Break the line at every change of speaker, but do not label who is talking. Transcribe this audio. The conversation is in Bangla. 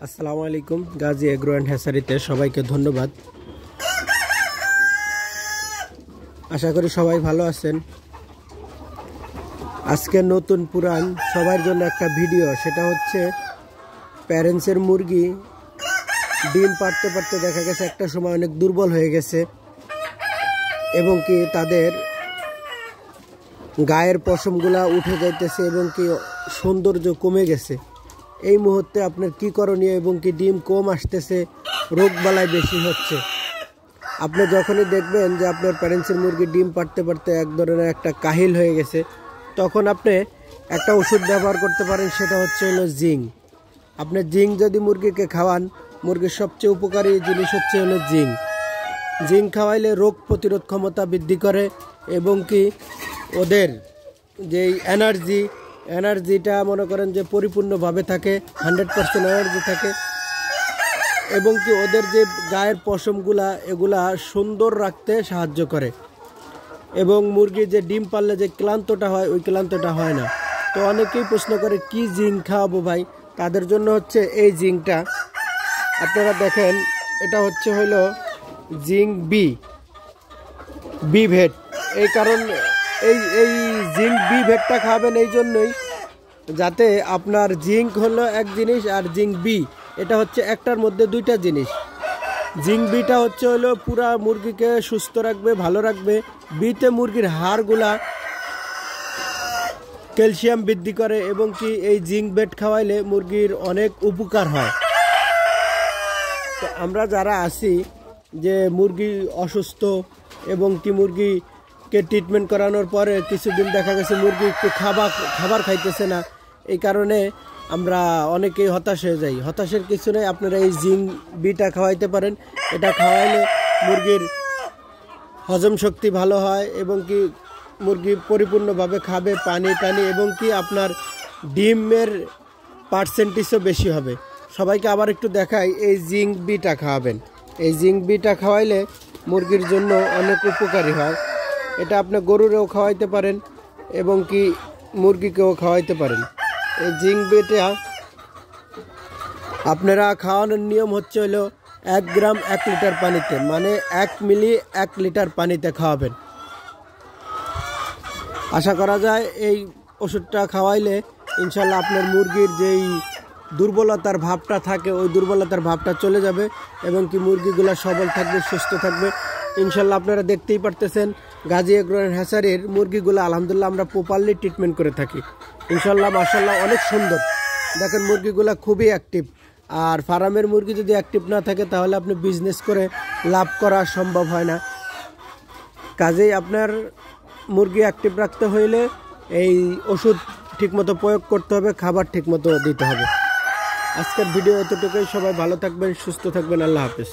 আসসালামু আলাইকুম। গাজী এগ্রো অ্যান্ড হ্যাচারিতে সবাইকে ধন্যবাদ। আশা করি সবাই ভালো আছেন। আজকে নতুন পুরান সবার জন্য একটা ভিডিও, সেটা হচ্ছে প্যারেন্টসের মুরগি ডিম পাড়তে পারতে দেখা গেছে একটা সময় অনেক দুর্বল হয়ে গেছে এবং কি তাদের গায়ের পশমগুলা উঠে যাইতেছে এবং কি সৌন্দর্য কমে গেছে। এই মুহূর্তে আপনার কি করণীয় এবং কি ডিম কম আসতেছে, রোগবালাই বেশি হচ্ছে। আপনি যখনই দেখবেন যে আপনার প্যারেন্টসের মুরগি ডিম পাড়তে পারতে এক ধরনের একটা কাহিল হয়ে গেছে, তখন আপনি একটা ওষুধ ব্যবহার করতে পারেন, সেটা হচ্ছে হলো জিঙ্ক। আপনি জিঙ্ক যদি মুরগিকে খাওয়ান, মুরগির সবচেয়ে উপকারী জিনিস হচ্ছে হলো জিঙ্ক। জিঙ্ক খাওয়াইলে রোগ প্রতিরোধ ক্ষমতা বৃদ্ধি করে এবং কি ওদের যেই এনার্জিটা মনে করেন যে পরিপূর্ণভাবে থাকে, 100% এনার্জি থাকে এবং কি ওদের যে গায়ের পশমগুলা এগুলা সুন্দর রাখতে সাহায্য করে এবং মুরগি যে ডিম পারলে যে ক্লান্তটা হয় ওই ক্লান্তটা হয় না। তো অনেকেই প্রশ্ন করে কি জিঙ্ক খাওয়াবো ভাই, তাদের জন্য হচ্ছে এই জিঙ্কটা। আপনারা দেখেন, এটা হচ্ছে হলো জিঙ্ক বি ভেট। এই কারণ এই জিঙ্ক বি ভেটটা খাবেন এই জন্যই, যাতে আপনার জিঙ্ক হলো এক জিনিস আর জিঙ্ক বি এটা হচ্ছে একটার মধ্যে দুইটা জিনিস। জিঙ্ক বিটা হচ্ছে হলো পুরা মুরগিকে সুস্থ রাখবে, ভালো রাখবে। বিতে মুরগির হাড়গুলা ক্যালসিয়াম বৃদ্ধি করে এবং কি এই জিঙ্ক বেড খাওয়াইলে মুরগির অনেক উপকার হয়। তো আমরা যারা আছি যে মুরগি অসুস্থ এবং কি মুরগিকে ট্রিটমেন্ট করানোর পরে কিছুদিন দেখা গেছে মুরগি একটু খাবার খাইতেছে না, এই কারণে আমরা অনেকেই হতাশ হয়ে যাই। হতাশের কিছু নেই, আপনারা এই জিঙ্ক বিটা খাওয়াইতে পারেন। এটা খাওয়াইলে মুরগির হজম শক্তি ভালো হয় এবং কি মুরগি পরিপূর্ণভাবে খাবে, পানি টানি এবং কি আপনার ডিমের পার্সেন্টেজও বেশি হবে। সবাইকে আবার একটু দেখাই, এই জিঙ্ক বিটা খাওয়াবেন। এই জিঙ্ক বিটা খাওয়াইলে মুরগির জন্য অনেক উপকারী হয়। এটা আপনি গরুরেও খাওয়াইতে পারেন এবং কি মুরগিকেও খাওয়াইতে পারেন। এই জিঙ্ক বিটা আপনারা খাওয়ানোর নিয়ম হচ্ছে হলো 1 গ্রাম 1 লিটার পানিতে, মানে 1 মিলি 1 লিটার পানিতে খাওয়াবেন। আশা করা যায় এই ওষুধটা খাওয়াইলে ইনশাল্লাহ আপনার মুরগির যেই দুর্বলতার ভাবটা থাকে ওই দুর্বলতার ভাবটা চলে যাবে এবং কি মুরগিগুলো সবল থাকবে, সুস্থ থাকবে ইনশাল্লাহ। আপনারা দেখতেই পারতেছেন গাজী এগ্রো অ্যান্ড হ্যাচারির মুরগিগুলো আলহামদুলিল্লাহ আমরা প্রপারলি ট্রিটমেন্ট করে থাকি ইনশাল্লাহ। মাশাল্লাহ অনেক সুন্দর। দেখেন মুরগিগুলো খুবই অ্যাক্টিভ। আর ফার্মের মুরগি যদি অ্যাক্টিভ না থাকে তাহলে আপনি বিজনেস করে লাভ করা সম্ভব হয় না। কাজেই আপনার মুরগি অ্যাক্টিভ রাখতে হইলে এই ওষুধ ঠিকমতো প্রয়োগ করতে হবে, খাবার ঠিকমতো দিতে হবে। আজকের ভিডিও এতটুকুই। সবাই ভালো থাকবেন, সুস্থ থাকবেন। আল্লাহ হাফেজ।